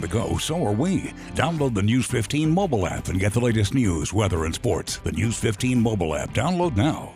To go, so are we. Download the News 15 mobile app and get the latest news, weather, and sports. The News 15 mobile app. Download now.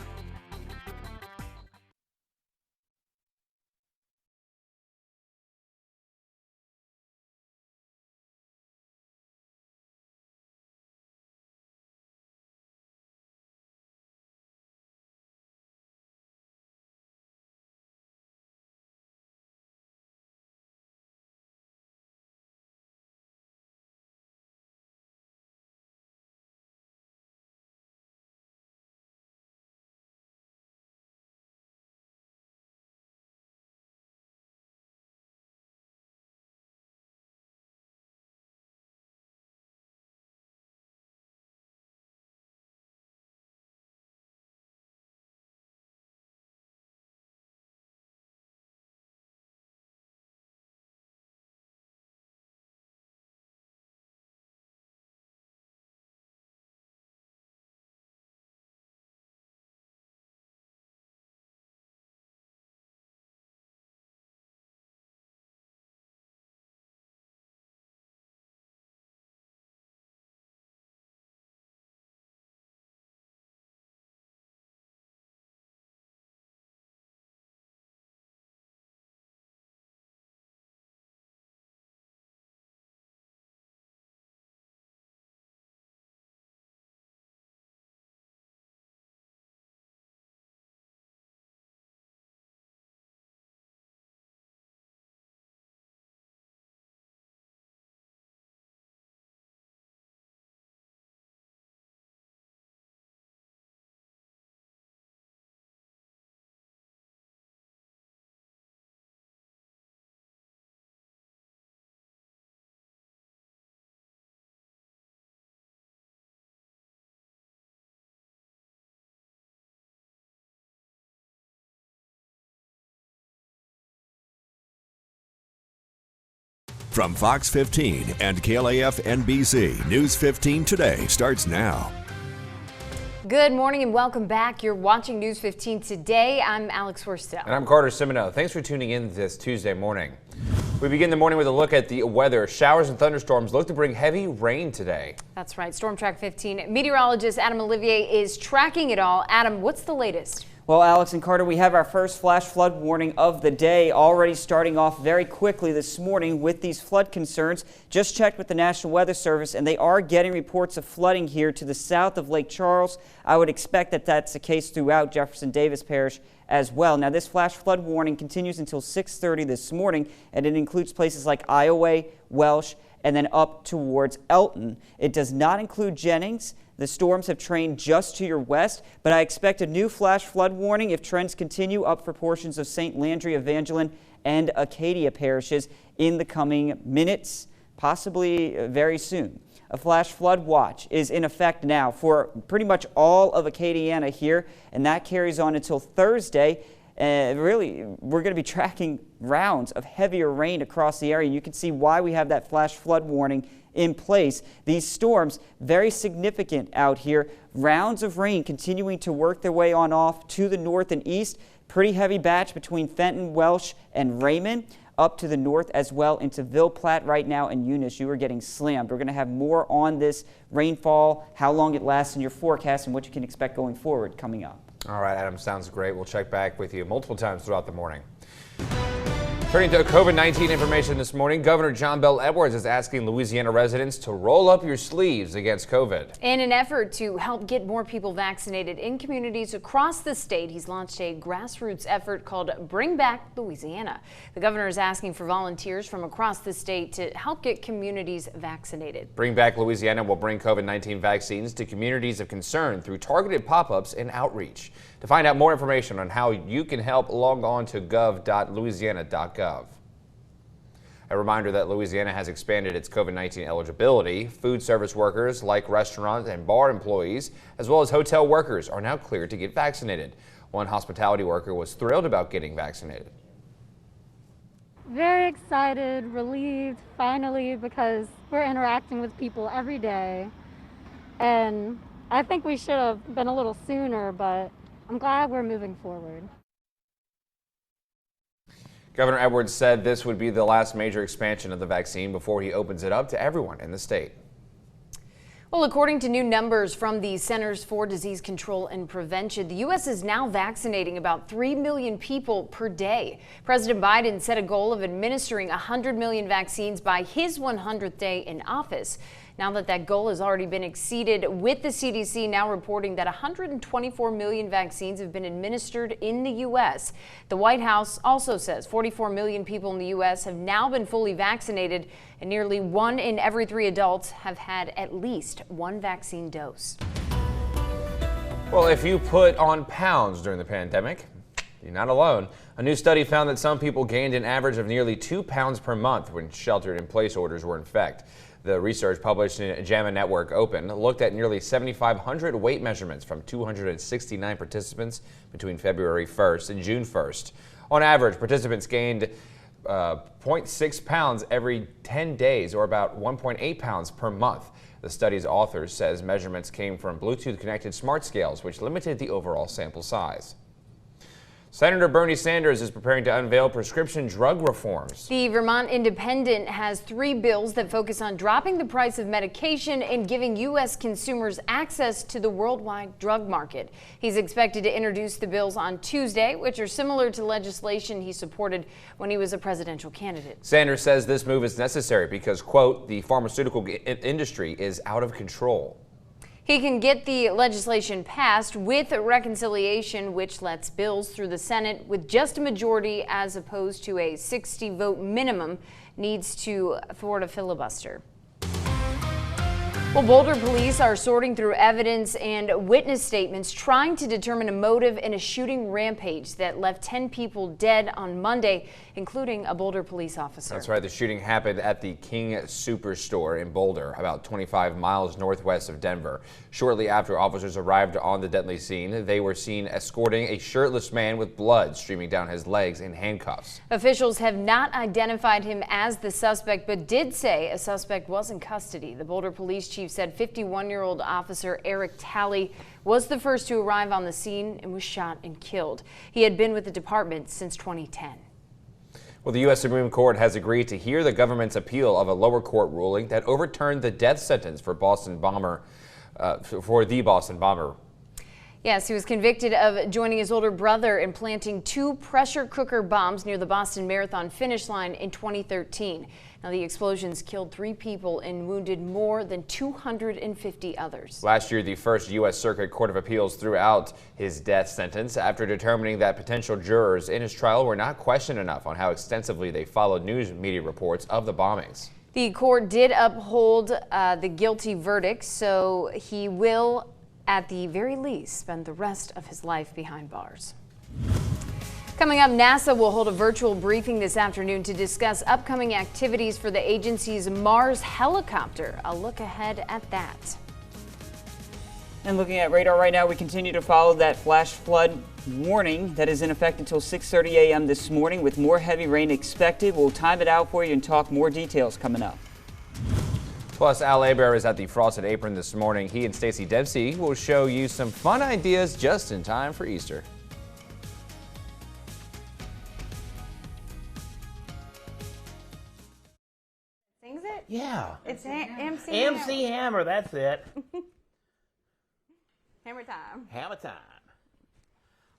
From Fox 15 and KLAF NBC, News 15 Today starts now. Good morning and welcome back. You're watching News 15 Today. I'm Alex Horstow. And I'm Carter Simino. Thanks for tuning in this Tuesday morning. We begin the morning with a look at the weather. Showers and thunderstorms look to bring heavy rain today. That's right. Storm Track 15 meteorologist Adam Olivier is tracking it all. Adam, what's the latest? Well, Alex and Carter, we have our first flash flood warning of the day, already starting off very quickly this morning with these flood concerns. Just checked with the National Weather Service, and they are getting reports of flooding here to the south of Lake Charles. I would expect that that's the case throughout Jefferson Davis Parish as well. Now, this flash flood warning continues until 6:30 this morning, and it includes places like Iowa, Welsh, and then up towards Elton. It does not include Jennings. The storms have trained just to your west, but I expect a new flash flood warning if trends continue up for portions of St. Landry, Evangeline, and Acadia parishes in the coming minutes, possibly very soon. A flash flood watch is in effect now for pretty much all of Acadiana here, and that carries on until Thursday. Really, we're going to be tracking rounds of heavier rain across the area. You can see why we have that flash flood warning in place. These storms, very significant out here. Rounds of rain continuing to work their way on off to the north and east. Pretty heavy batch between Fenton, Welsh, and Raymond. Up to the north as well into Ville Platte right now, and Eunice, you are getting slammed. We're going to have more on this rainfall, how long it lasts in your forecast, and what you can expect going forward coming up. All right, Adam, sounds great. We'll check back with you multiple times throughout the morning. Turning to COVID-19 information this morning, Governor John Bel Edwards is asking Louisiana residents to roll up your sleeves against COVID. In an effort to help get more people vaccinated in communities across the state, he's launched a grassroots effort called Bring Back Louisiana. The governor is asking for volunteers from across the state to help get communities vaccinated. Bring Back Louisiana will bring COVID-19 vaccines to communities of concern through targeted pop-ups and outreach. To find out more information on how you can help, log on to gov.louisiana.gov. A reminder that Louisiana has expanded its COVID-19 eligibility. Food service workers like restaurant and bar employees, as well as hotel workers, are now cleared to get vaccinated. One hospitality worker was thrilled about getting vaccinated. Very excited, relieved, finally, because we're interacting with people every day. And I think we should have been a little sooner, but I'm glad we're moving forward. Governor Edwards said this would be the last major expansion of the vaccine before he opens it up to everyone in the state. Well, according to new numbers from the Centers for Disease Control and Prevention, the U.S. is now vaccinating about 3 million people per day. President Biden set a goal of administering 100 million vaccines by his 100th day in office. Now that goal has already been exceeded, with the CDC now reporting that 124 million vaccines have been administered in the U.S. The White House also says 44 million people in the U.S. have now been fully vaccinated, and nearly 1 in every 3 adults have had at least one vaccine dose. Well, if you put on pounds during the pandemic, you're not alone. A new study found that some people gained an average of nearly 2 pounds per month when shelter-in-place orders were in effect. The research published in JAMA Network Open looked at nearly 7,500 weight measurements from 269 participants between February 1st and June 1st. On average, participants gained 0.6 pounds every 10 days, or about 1.8 pounds per month. The study's author says measurements came from Bluetooth-connected smart scales, which limited the overall sample size. Senator Bernie Sanders is preparing to unveil prescription drug reforms. The Vermont Independent has 3 bills that focus on dropping the price of medication and giving U.S. consumers access to the worldwide drug market. He's expected to introduce the bills on Tuesday, which are similar to legislation he supported when he was a presidential candidate. Sanders says this move is necessary because, quote, the pharmaceutical industry is out of control. He can get the legislation passed with reconciliation, which lets bills through the Senate with just a majority as opposed to a 60-vote minimum needs to thwart a filibuster. Well, Boulder police are sorting through evidence and witness statements trying to determine a motive in a shooting rampage that left 10 people dead on Monday, including a Boulder police officer. That's right. The shooting happened at the King Superstore in Boulder, about 25 miles northwest of Denver. Shortly after officers arrived on the deadly scene, they were seen escorting a shirtless man with blood streaming down his legs in handcuffs. Officials have not identified him as the suspect, but did say a suspect was in custody. The Boulder police chief said 51-year-old officer Eric Talley was the first to arrive on the scene and was shot and killed. He had been with the department since 2010. Well, the U.S. Supreme Court has agreed to hear the government's appeal of a lower court ruling that overturned the death sentence for the Boston bomber. Yes, he was convicted of joining his older brother in planting 2 pressure cooker bombs near the Boston Marathon finish line in 2013. Now, the explosions killed 3 people and wounded more than 250 others. Last year, the First U.S. Circuit Court of Appeals threw out his death sentence after determining that potential jurors in his trial were not questioned enough on how extensively they followed news media reports of the bombings. The court did uphold the guilty verdict, so he will, at the very least, spend the rest of his life behind bars. Coming up, NASA will hold a virtual briefing this afternoon to discuss upcoming activities for the agency's Mars helicopter. A look ahead at that. And looking at radar right now, we continue to follow that flash flood warning that is in effect until 6:30 a.m. this morning with more heavy rain expected. We'll time it out for you and talk more details coming up. Plus, Al Aber is at the Frosted Apron this morning. He and Stacey Dempsey will show you some fun ideas just in time for Easter. Sings it? Yeah. It's MC MC Hammer, that's it. Hammer time. Hammer time.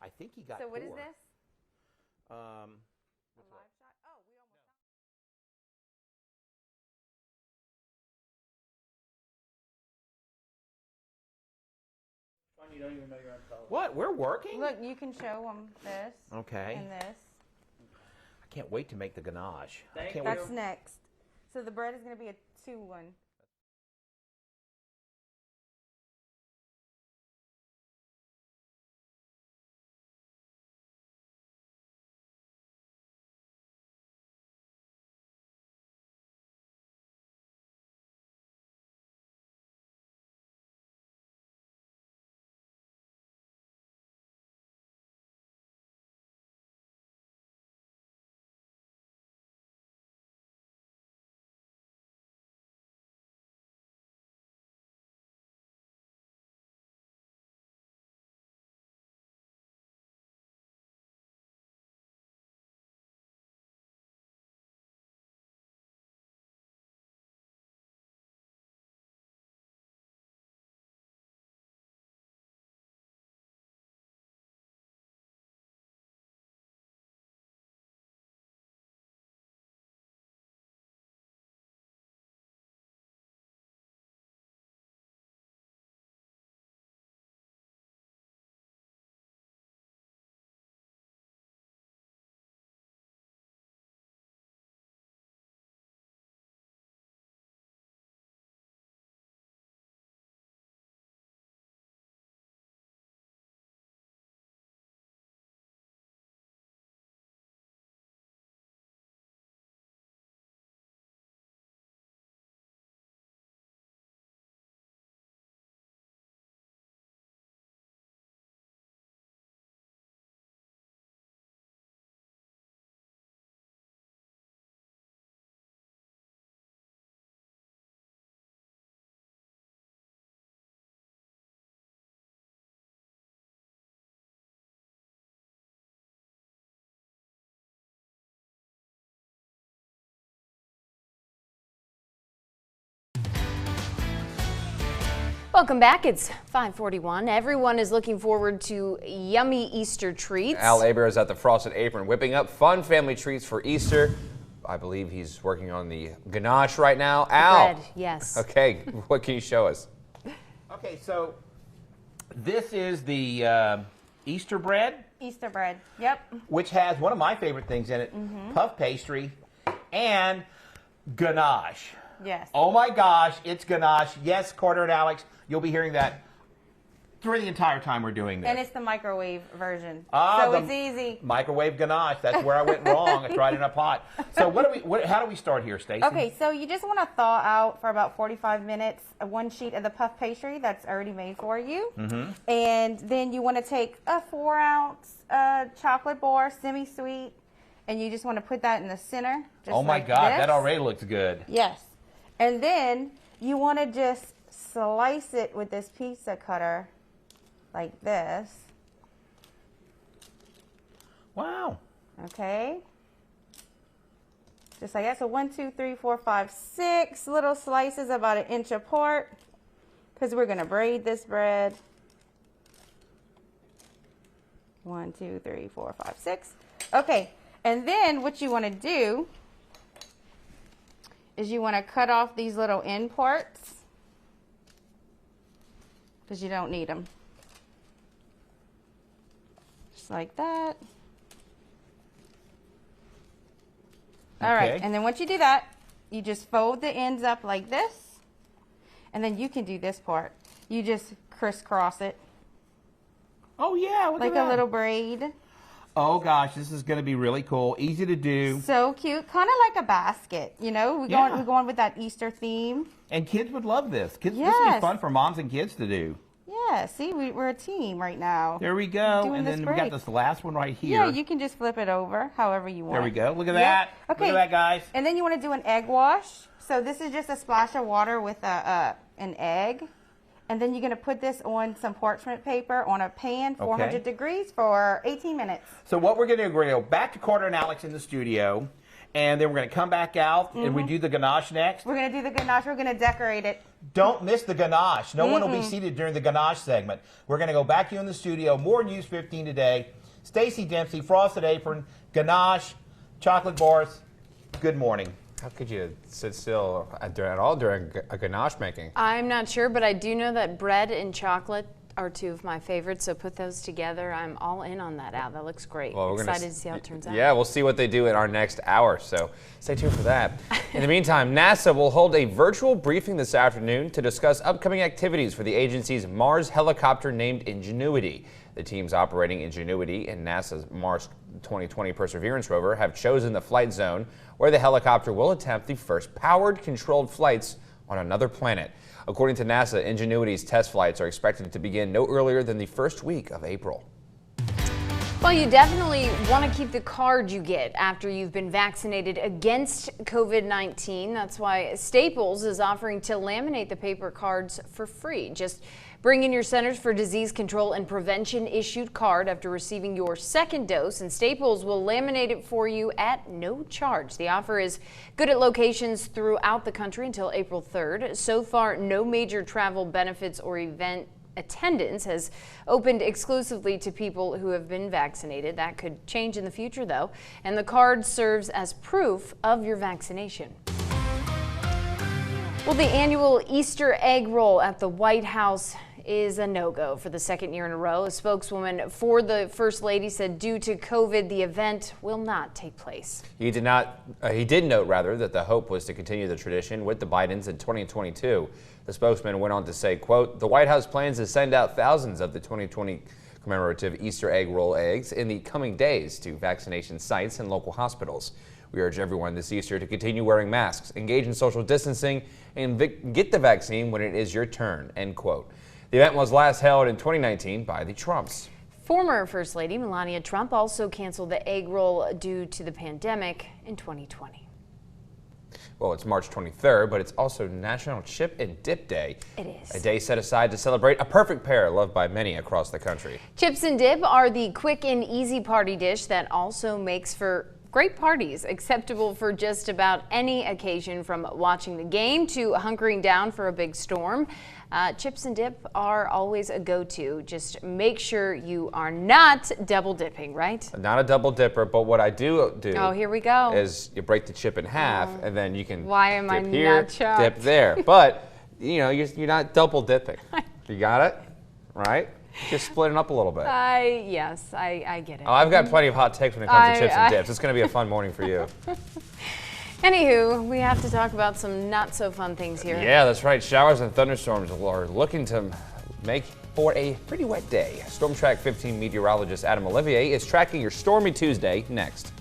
I think he got So what is 4. this? Um, A live shot? Oh, we almost. what? We're working? Look, you can show them this Okay. and this. I can't wait to make the ganache. That's next. So the bread is going to be a 2-1. Welcome back. It's 5:41. Everyone is looking forward to yummy Easter treats. Al Aber is at the Frosted Apron whipping up fun family treats for Easter. I believe he's working on the ganache right now. Al. Bread, yes. Okay, what can you show us? Okay, so this is the Easter bread, Easter bread. Yep. which has one of my favorite things in it, puff pastry and ganache. Yes. Oh my gosh, it's ganache. Yes, Carter and Alex, you'll be hearing that through the entire time we're doing this. And it's the microwave version. Ah, so the it's easy. Microwave ganache. That's where I went wrong. I tried it in a pot. So how do we start here, Stacey? Okay, so you just want to thaw out for about 45 minutes one sheet of the puff pastry that's already made for you. And then you want to take a 4-ounce chocolate bar, semi-sweet, and you just want to put that in the center. Just Oh my like God, this. that already looks good. Yes. And then you want to just slice it with this pizza cutter like this. Wow. Okay. Just like that. So 1, 2, 3, 4, 5, 6 little slices about 1 inch apart because we're going to braid this bread. 1, 2, 3, 4, 5, 6. Okay. And then what you want to do is you want to cut off these little end parts because you don't need them. Just like that. All right, Okay. and then once you do that, you just fold the ends up like this, and then you can do this part. You just crisscross it Oh yeah, look like at that. a little braid. Oh gosh, this is going to be really cool. Easy to do. So cute, kind of like a basket. You know, we're going with that Easter theme. And kids would love this. This would be Yes. fun for moms and kids to do. Yeah, see, we're a team right now. There we go. Doing And this then we got great. this last one right here. Yeah, you can just flip it over however you want. There we go. Look at Yeah. that. Okay. Look at that, guys. And then you want to do an egg wash. So this is just a splash of water with an egg. And then you're going to put this on some parchment paper on a pan, 400 degrees for 18 minutes. So what we're going to do, we're going to go back to Carter and Alex in the studio, and then we're going to come back out and we do the ganache next. We're going to do the ganache. We're going to decorate it. Don't miss the ganache. No one will be seated during the ganache segment. We're going to go back to you in the studio. More News 15 today. Stacey Dempsey, Frosted Apron, ganache, chocolate bars. Good morning. How could you sit still at all during a ganache making? I'm not sure, but I do know that bread and chocolate are two of my favorites, so put those together. I'm all in on that, Al. That looks great. Well, we're Excited to see how it turns out. Yeah, we'll see what they do in our next hour, so stay tuned for that. In the meantime, NASA will hold a virtual briefing this afternoon to discuss upcoming activities for the agency's Mars helicopter named Ingenuity. The teams operating Ingenuity and NASA's Mars 2020 Perseverance rover have chosen the flight zone where the helicopter will attempt the first powered, controlled flights on another planet. According to NASA, Ingenuity's test flights are expected to begin no earlier than the first week of April. Well, you definitely want to keep the card you get after you've been vaccinated against COVID-19. That's why Staples is offering to laminate the paper cards for free. Just bring in your Centers for Disease Control and Prevention issued card after receiving your second dose, and Staples will laminate it for you at no charge. The offer is good at locations throughout the country until April 3rd. So far, no major travel benefits or event attendance has opened exclusively to people who have been vaccinated. That could change in the future, though, and the card serves as proof of your vaccination. Well, the annual Easter egg roll at the White House is a no-go for the second year in a row. A spokeswoman for the First Lady said due to COVID, the event will not take place. He did note that the hope was to continue the tradition with the Bidens in 2022. The spokesman went on to say, quote, "The White House plans to send out thousands of the 2020 commemorative Easter egg roll eggs in the coming days to vaccination sites and local hospitals. We urge everyone this Easter to continue wearing masks, engage in social distancing, and get the vaccine when it is your turn," end quote. The event was last held in 2019 by the Trumps. Former First Lady Melania Trump also canceled the egg roll due to the pandemic in 2020. Well, it's March 23rd, but it's also National Chip and Dip Day. It is. A day set aside to celebrate a perfect pair loved by many across the country. Chips and dip are the quick and easy party dish that also makes for great parties, acceptable for just about any occasion, from watching the game to hunkering down for a big storm. Chips and dip are always a go-to. Just make sure you are not double dipping, right? Not a double dipper, but what I do Oh, here we go. is you break the chip in half, and then you can Why am I dip here, not shocked? dip there. But, you know, you're not double dipping. You got it? Right? Just split it up a little bit. Yes, I get it. Oh, I've got plenty of hot takes when it comes to chips and dips. It's going to be a fun morning for you. Anywho, we have to talk about some not so fun things here. Yeah, that's right. Showers and thunderstorms are looking to make for a pretty wet day. Storm Track 15 meteorologist Adam Olivier is tracking your stormy Tuesday next.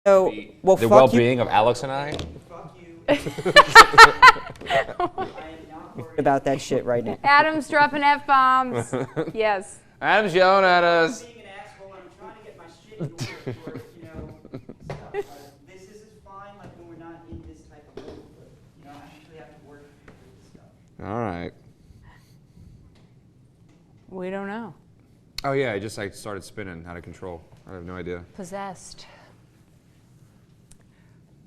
So, well, The fuck well-being of Alex and I. about that shit right now. Adam's dropping F-bombs. Yes. Adam's yelling at us. Being an asshole, and I'm trying to get my shit in order for, you know, stuff. This is fine, like when we're not in this type of mood, but, you know, I actually have to work through this stuff. All right. We don't know. Oh, yeah, I started spinning out of control. I have no idea. Possessed.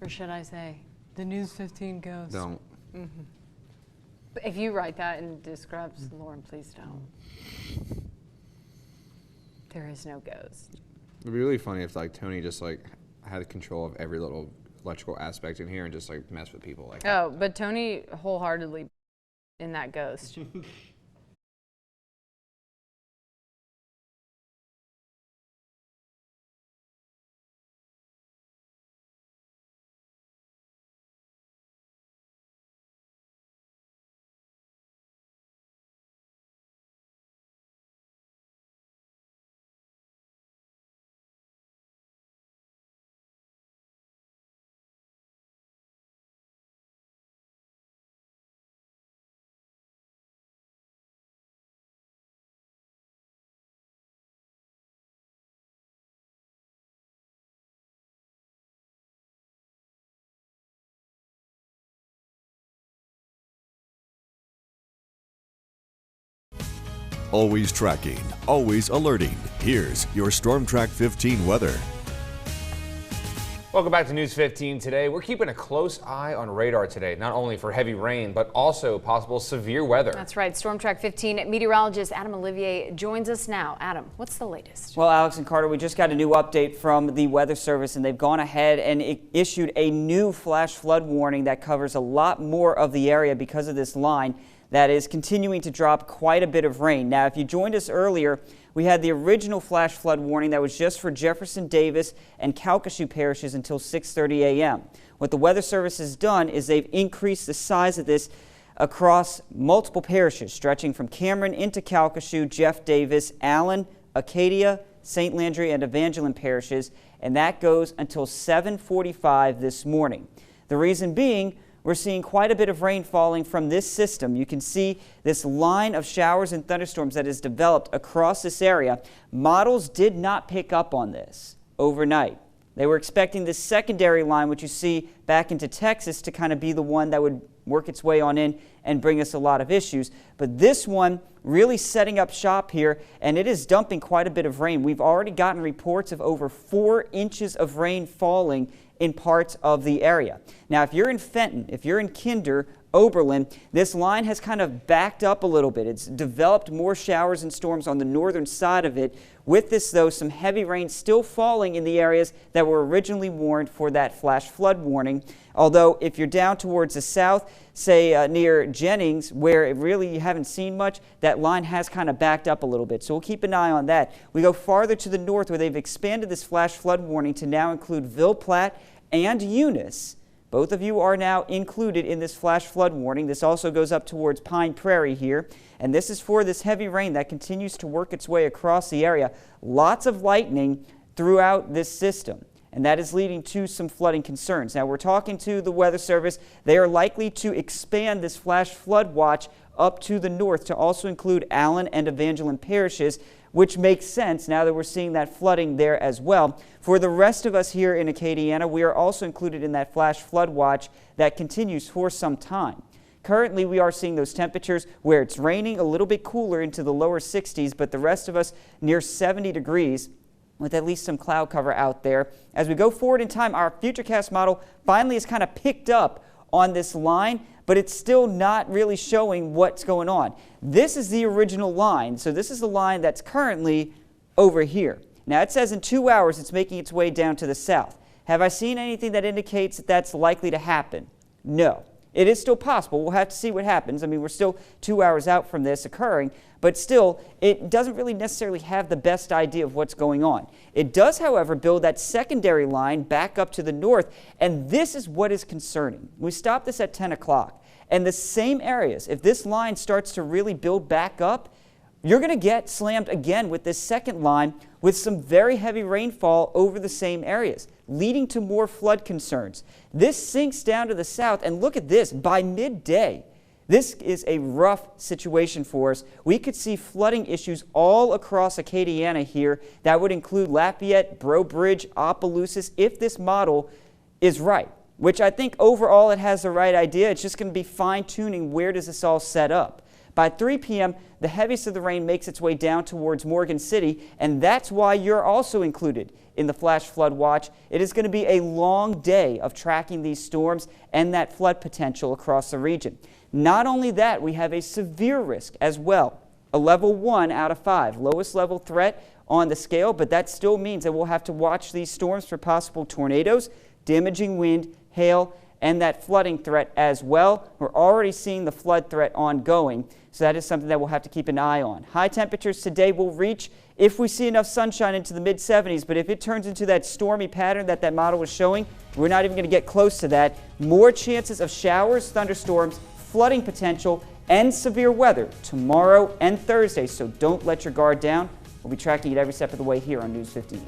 Or should I say, the News 15 ghost. Don't. If you write that in Describes, Lauren, please don't. There is no ghost. It'd be really funny if like Tony just like had control of every little electrical aspect in here and just like mess with people like that. Oh, but Tony wholeheartedly in that ghost. Always tracking, always alerting. Here's your Storm Track 15 weather. Welcome back to News 15 today. We're keeping a close eye on radar today, not only for heavy rain, but also possible severe weather. That's right. Storm Track 15 meteorologist Adam Olivier joins us now. Adam, what's the latest? Well, Alex and Carter, we just got a new update from the Weather Service, and they've gone ahead and issued a new flash flood warning that covers a lot more of the area because of this line that is continuing to drop quite a bit of rain. Now, if you joined us earlier, we had the original flash flood warning that was just for Jefferson Davis and Calcasieu parishes until 6:30 a.m. What the Weather Service has done is they've increased the size of this across multiple parishes, stretching from Cameron into Calcasieu, Jeff Davis, Allen, Acadia, St. Landry, and Evangeline parishes, and that goes until 7:45 this morning. The reason being, we're seeing quite a bit of rain falling from this system. You can see this line of showers and thunderstorms that has developed across this area. Models did not pick up on this overnight. They were expecting this secondary line, which you see back into Texas, to kind of be the one that would work its way on in and bring us a lot of issues. But this one really setting up shop here, and it is dumping quite a bit of rain. We've already gotten reports of over 4 inches of rain falling in parts of the area. Now, if you're in Fenton, if you're in Kinder, Oberlin, this line has kind of backed up a little bit. It's developed more showers and storms on the northern side of it. With this, though, some heavy rain still falling in the areas that were originally warned for that flash flood warning. Although, if you're down towards the south, say near Jennings, where it really you haven't seen much, that line has kind of backed up a little bit. So we'll keep an eye on that. We go farther to the north, where they've expanded this flash flood warning to now include Ville Platte and Eunice. Both of you are now included in this flash flood warning. This also goes up towards Pine Prairie here, and this is for this heavy rain that continues to work its way across the area. Lots of lightning throughout this system, and that is leading to some flooding concerns. Now, we're talking to the Weather Service. They are likely to expand this flash flood watch up to the north to also include Allen and Evangeline parishes, which makes sense now that we're seeing that flooding there as well. For the rest of us here in Acadiana, we are also included in that flash flood watch that continues for some time. Currently, we are seeing those temperatures where it's raining a little bit cooler into the lower 60s, but the rest of us near 70 degrees with at least some cloud cover out there. As we go forward in time, our Futurecast model finally has kind of picked up on this line, but it's still not really showing what's going on. This is the original line, so this is the line that's currently over here. Now, it says in 2 hours it's making its way down to the south. Have I seen anything that indicates that that's likely to happen? No. It is still possible. We'll have to see what happens. I mean, we're still 2 hours out from this occurring, but still, it doesn't really necessarily have the best idea of what's going on. It does, however, build that secondary line back up to the north, and this is what is concerning. We stopped this at 10 o'clock, and the same areas, if this line starts to really build back up, you're going to get slammed again with this second line with some very heavy rainfall over the same areas, leading to more flood concerns. This sinks down to the south, and look at this. By midday, this is a rough situation for us. We could see flooding issues all across Acadiana here. That would include Lafayette, Breaux Bridge, Opelousas, if this model is right, which I think overall it has the right idea. It's just going to be fine-tuning where does this all set up. By 3 p.m., the heaviest of the rain makes its way down towards Morgan City, and that's why you're also included in the flash flood watch. It is going to be a long day of tracking these storms and that flood potential across the region. Not only that, we have a severe risk as well, a level 1 out of 5, lowest level threat on the scale, but that still means that we'll have to watch these storms for possible tornadoes, damaging wind, hail, and that flooding threat as well. We're already seeing the flood threat ongoing, so that is something that we'll have to keep an eye on. High temperatures today will reach if we see enough sunshine into the mid-70s, but if it turns into that stormy pattern that model was showing, we're not even going to get close to that. More chances of showers, thunderstorms, flooding potential, and severe weather tomorrow and Thursday, so don't let your guard down. We'll be tracking it every step of the way here on News 15.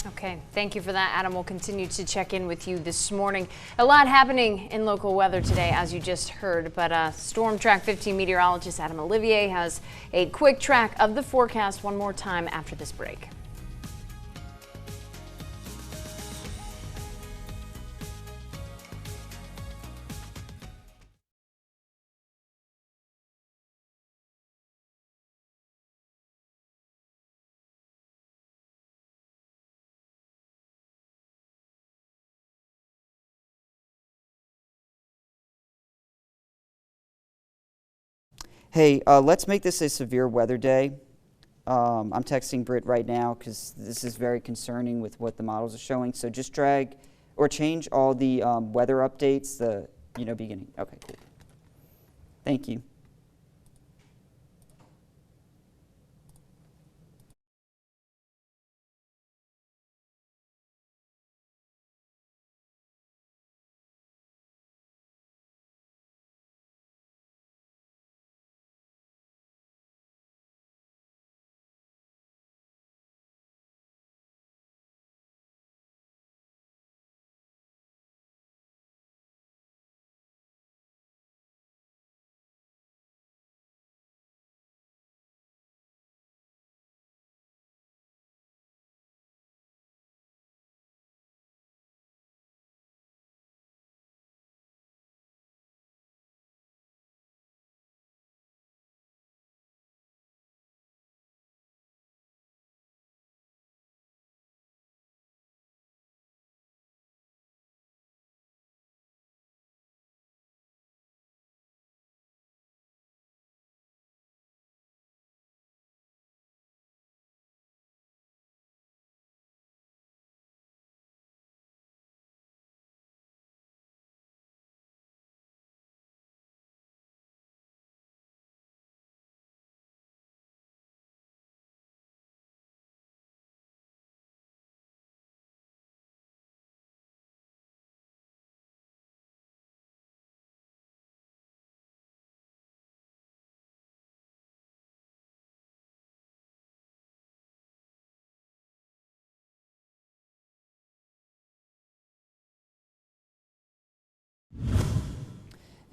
Okay, thank you for that, Adam. We'll continue to check in with you this morning. A lot happening in local weather today, as you just heard, but Storm Track 15 meteorologist Adam Olivier has a quick track of the forecast one more time after this break. Hey, let's make this a severe weather day. I'm texting Britt right now because this is very concerning with what the models are showing. So just drag or change all the weather updates, beginning. Okay, cool. Thank you.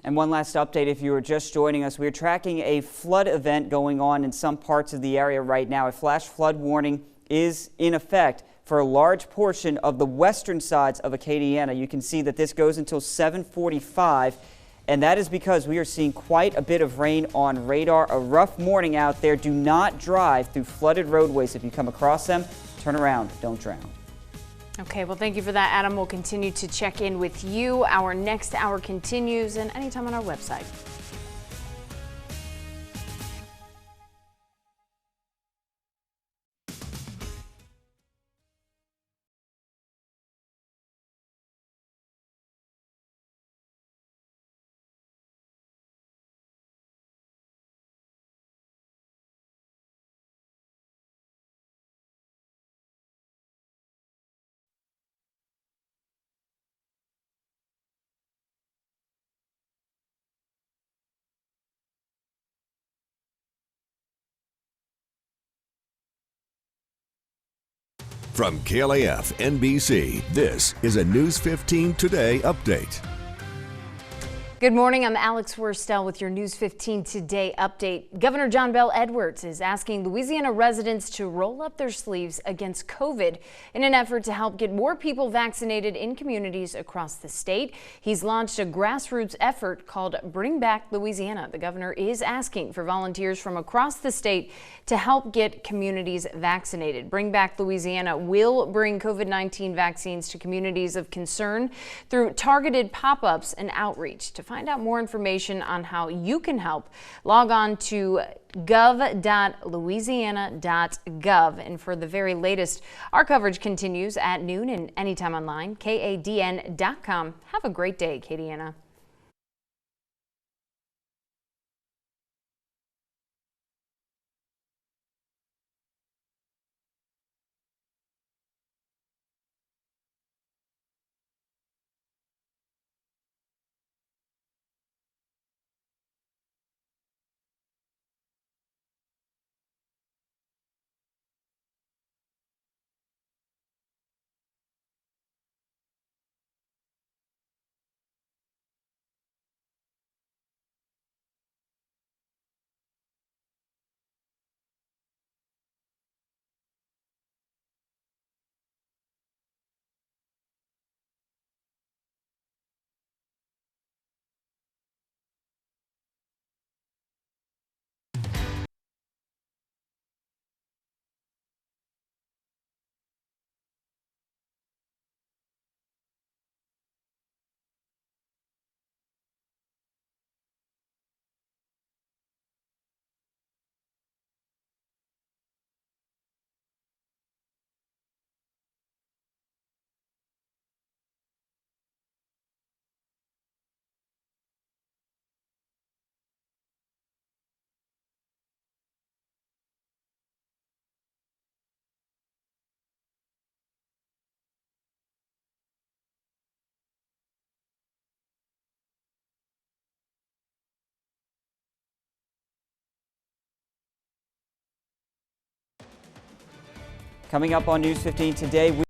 And one last update, if you were just joining us, we're tracking a flood event going on in some parts of the area right now. A flash flood warning is in effect for a large portion of the western sides of Acadiana. You can see that this goes until 7:45, and that is because we are seeing quite a bit of rain on radar. A rough morning out there. Do not drive through flooded roadways. If you come across them, turn around, don't drown. Okay, well, thank you for that, Adam. We'll continue to check in with you. Our next hour continues, and anytime on our website. From KLAF NBC, this is a News 15 Today update. Good morning. I'm Alex Worstel with your News 15 Today update. Governor John Bel Edwards is asking Louisiana residents to roll up their sleeves against COVID in an effort to help get more people vaccinated in communities across the state. He's launched a grassroots effort called Bring Back Louisiana. The governor is asking for volunteers from across the state to help get communities vaccinated. Bring Back Louisiana will bring COVID-19 vaccines to communities of concern through targeted pop-ups and outreach. To find out more information on how you can help, log on to gov.louisiana.gov. And for the very latest, our coverage continues at noon and anytime online, kadn.com. Have a great day, Acadiana. Coming up on News 15 today,